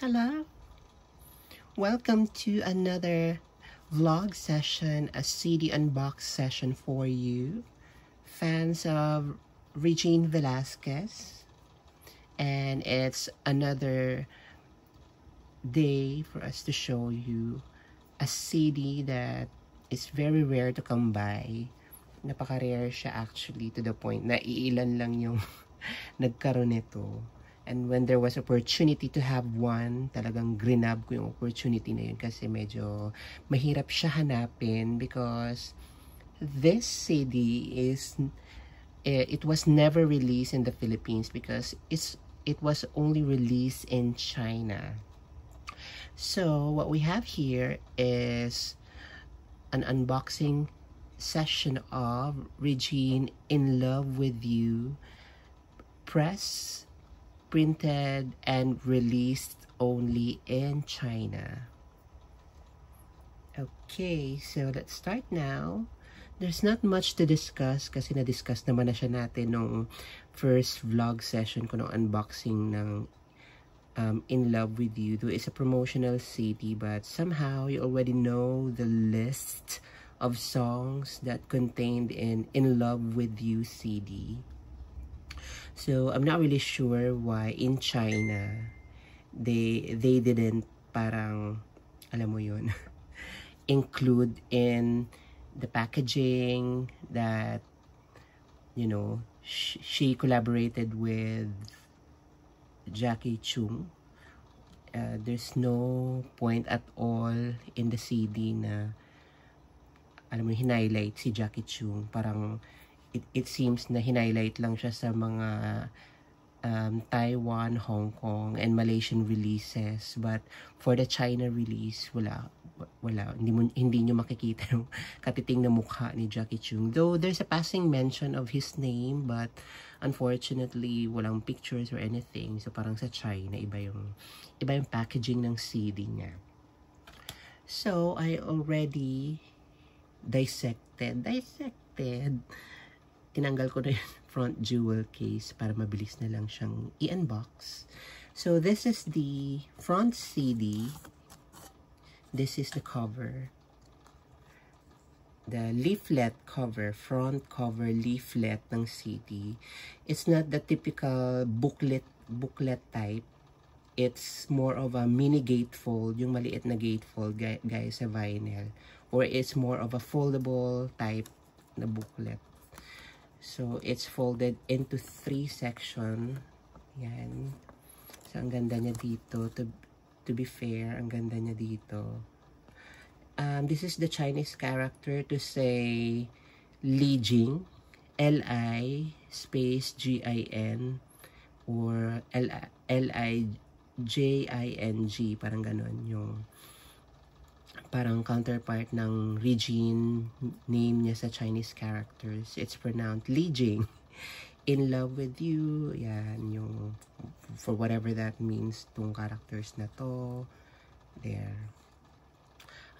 Hello, welcome to another vlog session, a CD unbox session for you, fans of Regine Velasquez. And it's another day for us to show you a CD that is very rare to come by. Napaka-rare siya actually, to the point na iilan lang yung nagkaroon nito. And when there was opportunity to have one, talagang grinab ko yung opportunity na yun kasi medyo mahirap siya hanapin because this CD it was never released in the Philippines because it was only released in China. So what we have here is an unboxing session of Regine In Love With You, press, printed, and released only in China. Okay, so let's start now. There's not much to discuss kasi na-discuss naman na siya natin nung first vlog session ko ng unboxing ng In Love With You. Though it's a promotional CD, but somehow you already know the list of songs that contained in Love With You CD. So I'm not really sure why in China they didn't parang alam mo yun include in the packaging that she collaborated with Jackie Chung. There's no point at all in the CD na alam mo hinighlight si Jackie Chung. Parang it seems na hinighlight lang siya sa mga Taiwan, Hong Kong, and Malaysian releases. But for the China release, wala. Hindi nyo makikita yung katiting na mukha ni Jackie Chung. Though there's a passing mention of his name, but unfortunately, walang pictures or anything. So parang sa China, iba yung packaging ng CD niya. So I already dissected. Tinanggal ko na yung front jewel case para mabilis na lang siyang i-unbox. So this is the front CD. This is the cover. The leaflet cover, front cover leaflet ng CD. It's not the typical booklet type. It's more of a mini gatefold, yung maliit na gatefold guys sa vinyl. Or it's more of a foldable type na booklet. So, it's folded into 3 sections. Yan. So, ang ganda niya dito. To be fair, ang ganda niya dito. This is the Chinese character to say Li Jing. L-I space G-I-N or L-I-J-I-N-G. Parang ganon yung parang counterpart ng Regine name niya sa Chinese characters. It's pronounced Li Jing. In Love With You. Yan, yung for whatever that means, tong characters na to. There.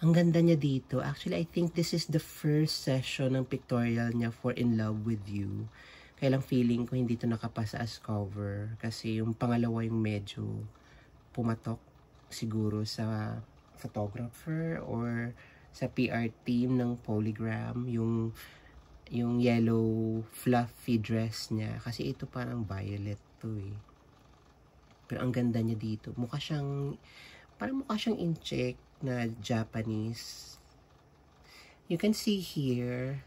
Ang ganda niya dito. Actually, I think this is the first session ng pictorial niya for In Love With You. Kaya lang feeling ko hindi to nakapasa as cover. Kasi yung pangalawa yung medyo pumatok siguro sa photographer or sa PR team ng Polygram, yung yellow fluffy dress niya kasi ito parang violet to eh, pero ang ganda niya dito, mukha siyang incheck na Japanese. You can see here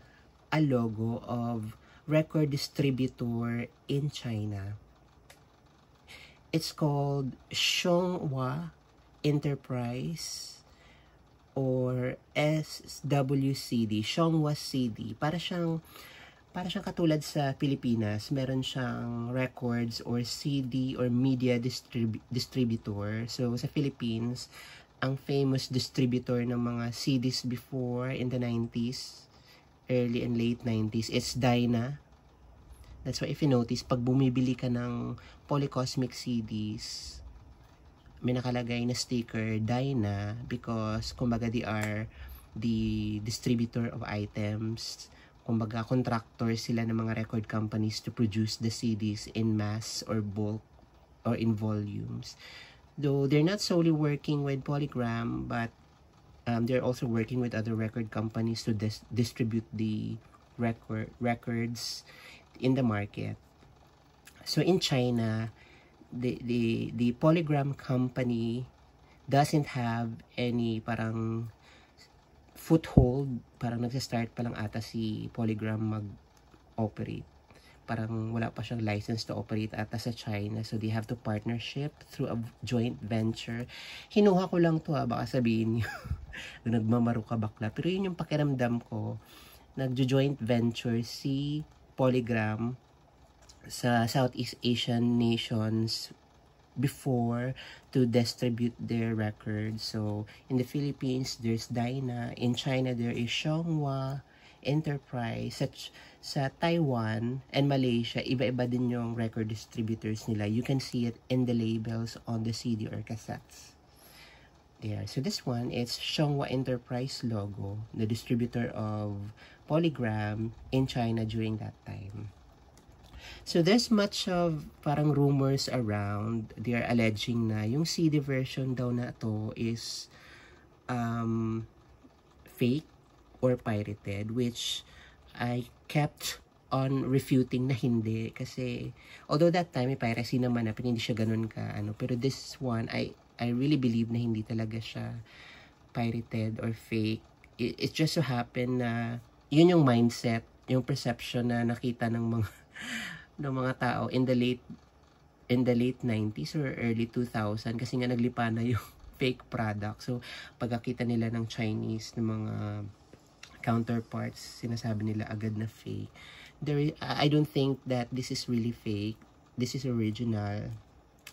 a logo of record distributor in China. It's called Shonghua Enterprise or SWCD, Shonghua CD. Para siyang katulad sa Pilipinas, meron siyang records or CD or media distributor. So sa Philippines, ang famous distributor ng mga CDs before in the 90s, early and late 90s, it's Dyna. That's why if you notice, pag bumibili ka ng Polycosmic CDs, may nakalagay na sticker Dyna because kumbaga they are the distributor of items. Kumbaga contractors sila ng mga record companies to produce the CDs in mass or bulk or in volumes. Though they're not solely working with Polygram, but they're also working with other record companies to distribute the records in the market. So in China, the Polygram company doesn't have any parang foothold. Parang nagsa-start pa lang ata si Polygram mag-operate. Parang wala pa siyang license to operate ata sa China. So, they have to partnership through a joint venture. Hinuha ko lang to baka sabihin niyo. Nagmamaro ka bakla. Pero yun yung pakiramdam ko. Nagjo-joint venture si Polygram sa Southeast Asian nations before to distribute their records. So, in the Philippines, there's Dyna. In China, there is Xiongwa Enterprise. Sa Taiwan and Malaysia, iba-iba din yung record distributors nila. You can see it in the labels on the CD or cassettes. There. So this one, it's Xiongwa Enterprise logo, the distributor of Polygram in China during that time. So there's much of parang rumors around. They are alleging na yung CD version daw na to is fake or pirated, which I kept on refuting na hindi. Kasi, although that time may piracy naman na, pero hindi siya ganun ka, pero this one, I really believe na hindi talaga siya pirated or fake. It just so happen na, yun yung mindset, yung perception na nakita ng mga tao in the late 90s or early 2000, kasi nga naglipa na yung fake product. So, pagkakita nila ng Chinese, ng mga counterparts, sinasabi nila agad na fake. I don't think that this is really fake. This is original.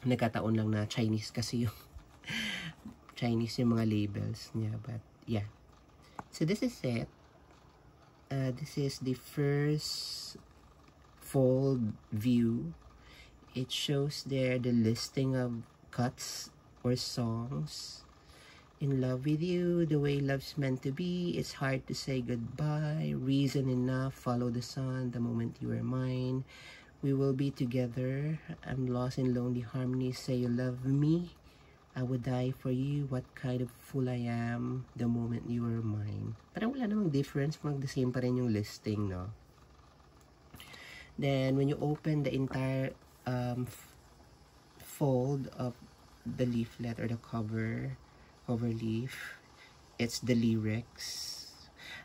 Nagkataon lang na Chinese kasi yung Chinese yung mga labels niya. But yeah. So this is it. This is the first fold view. It shows there the listing of cuts or songs. In love with you, the way love's meant to be, it's hard to say goodbye, reason enough, follow the sun, the moment you are mine, we will be together, I'm lost in lonely harmony, say you love me, I would die for you, what kind of fool I am, the moment you are mine. Parang wala namang difference, parang the same pa rin yung listing, no? Then, when you open the entire fold of the leaflet or the cover leaf, it's the lyrics.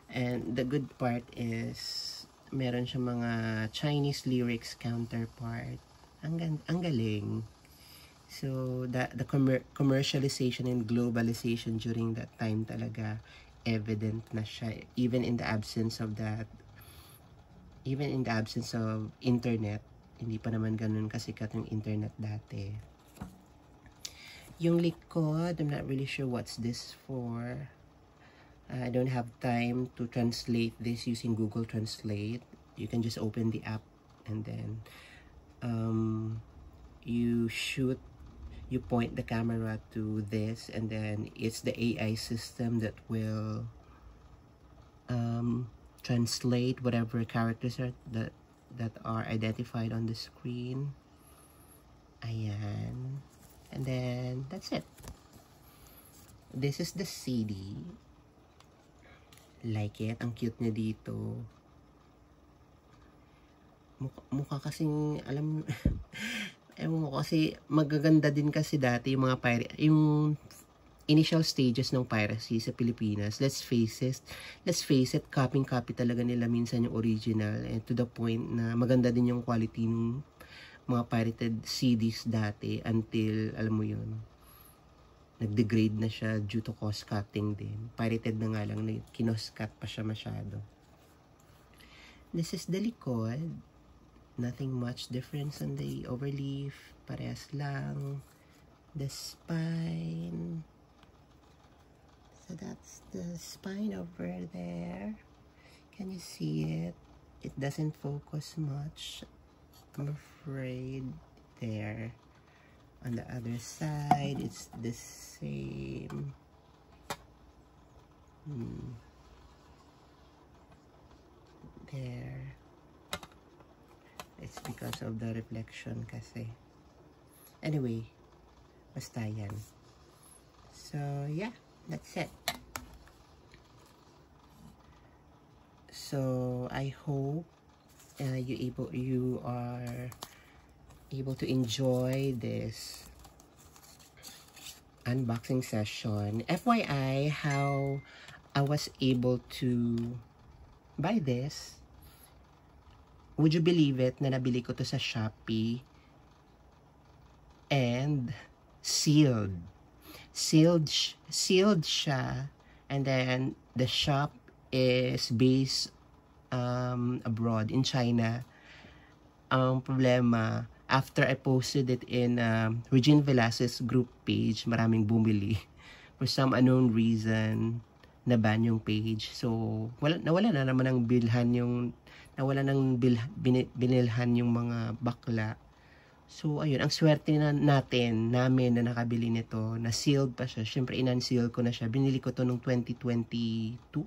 And the good part is meron siya mga Chinese lyrics counterpart. Ang galing. So the commercialization and globalization during that time talaga evident na siya, even in the absence of internet. Hindi pa naman ganun kasikat yung internet dati. Yung likod, I'm not really sure what's this for. I don't have time to translate this using Google Translate. You can just open the app and then you point the camera to this, and then it's the AI system that will translate whatever characters that are identified on the screen. Ayan. And then, that's it. This is the CD. Like it. Ang cute niya dito. Mukha kasing, ewan ko kasi, magaganda din kasi dati yung mga yung initial stages ng piracy sa Pilipinas. Let's face it, copy talaga nila minsan yung original. And to the point na maganda din yung quality ng mga pirated CDs dati until, alam mo yun, nag-degrade na siya due to cost cutting din. Pirated na nga lang, kinost cut pa siya masyado. This is the likod. Nothing much difference on the overleaf. Parehas lang. The spine. So that's the spine over there. Can you see it? It doesn't focus much, I'm afraid. There. On the other side, it's the same. There. It's because of the reflection kasi. Anyway, Basta yan. So, yeah. That's it. So, I hope you are able to enjoy this unboxing session. FYI, how I was able to buy this. Would you believe it na nabili ko to sa Shopee and sealed. Sealed siya, and then the shop is based abroad in China. Ang problema, after I posted it in Regine Velasquez group page, maraming bumili. For some unknown reason, na-ban yung page. So, nawala na naman ng binilhan yung mga bakla. So, ayun, ang swerte namin na nakabili nito, na sealed pa siya. Siyempre, in-unseal ko na siya. Binili ko to nung 2022.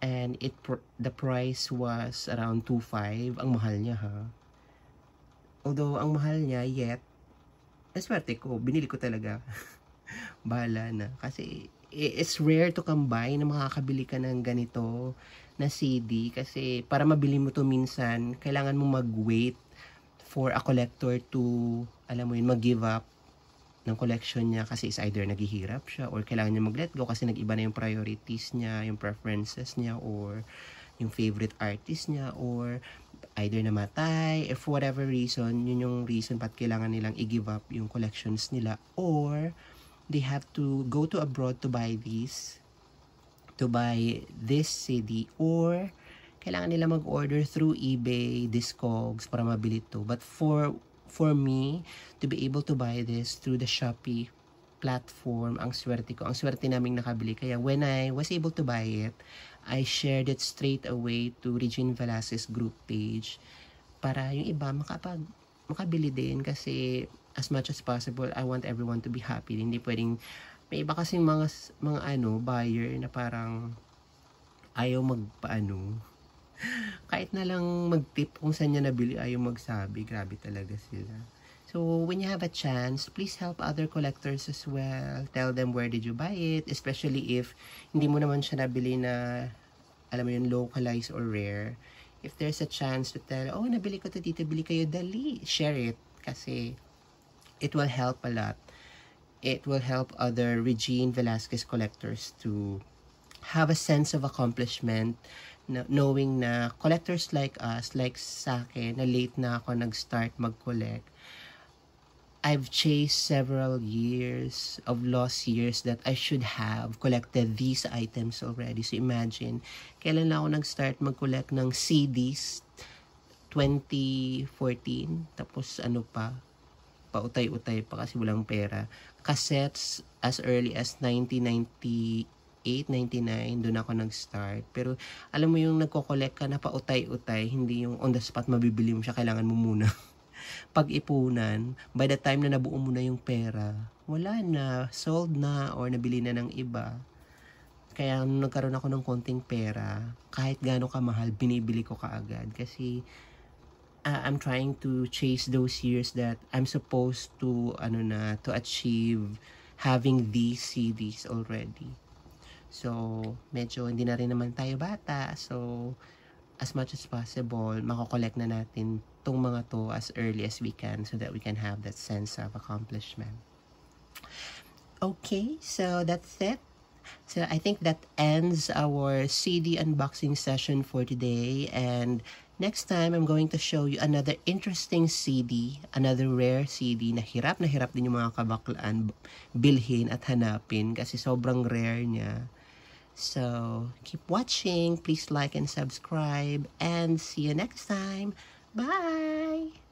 And the price was around 2.5. Ang mahal niya, ha? Although, ang mahal niya, yet, swerte ko, binili ko talaga. Bahala na. Kasi, it's rare to come by na makakabili ka ng ganito na CD. Kasi, para mabili mo to minsan, kailangan mo mag-wait for a collector to, alam mo yun, mag-give up ng collection niya kasi is either naghihirap siya or kailangan niya mag-let go kasi nag-iba na yung priorities niya, yung preferences niya, or yung favorite artist niya, or either namatay, if for whatever reason, yun yung reason ba't kailangan nilang i-give up yung collections nila, or they have to go to abroad to buy this CD, or kailangan nila mag-order through eBay, Discogs, para mabili to. But for me, to be able to buy this through the Shopee platform, ang swerte ko. Ang swerte naming nakabili. Kaya when I was able to buy it, I shared it straight away to Regine Velasquez group page para yung iba makabili din. Kasi as much as possible, I want everyone to be happy. Hindi pwedeng, may iba kasing mga buyer na parang ayaw kahit na lang mag-tip kung saan niya nabili, ayaw magsabi. Grabe talaga sila. So, when you have a chance, please help other collectors as well. Tell them where did you buy it, especially if hindi mo naman siya nabili na, alam mo yun, localized or rare. If there's a chance to tell, oh, nabili ko to dito, bili kayo, dali, share it. Kasi, it will help a lot. It will help other Regine Velasquez collectors to have a sense of accomplishment, knowing na collectors like us, like sa akin, na late na ako nag-start mag-collect. I've chased several years of lost years that I should have collected these items already. So imagine, kailan lang ako nag-start mag-collect ng CDs? 2014. Tapos pautay-utay pa kasi walang pera. Cassettes as early as 1998, 99, doon ako nag-start. Pero, alam mo yung nagko-collect ka na pautay-utay, hindi yung on the spot mabibili mo siya, kailangan mo muna pag-ipunan. By the time na nabuo mo na yung pera, wala na, sold na, or nabili na ng iba. Kaya, nung nagkaroon ako ng konting pera, kahit gaano kamahal, binibili ko kaagad. Kasi, I'm trying to chase those years that I'm supposed to, to achieve having these CDs already. So, medyo hindi na rin naman tayo bata. So, as much as possible, makokollect na natin tong mga to as early as we can so that we can have that sense of accomplishment. Okay, so that's it. So, I think that ends our CD unboxing session for today. And next time, I'm going to show you another interesting CD, another rare CD na hirap din yung mga kabaklaan bilhin at hanapin kasi sobrang rare niya. So, keep watching. Please like and subscribe. And see you next time. Bye!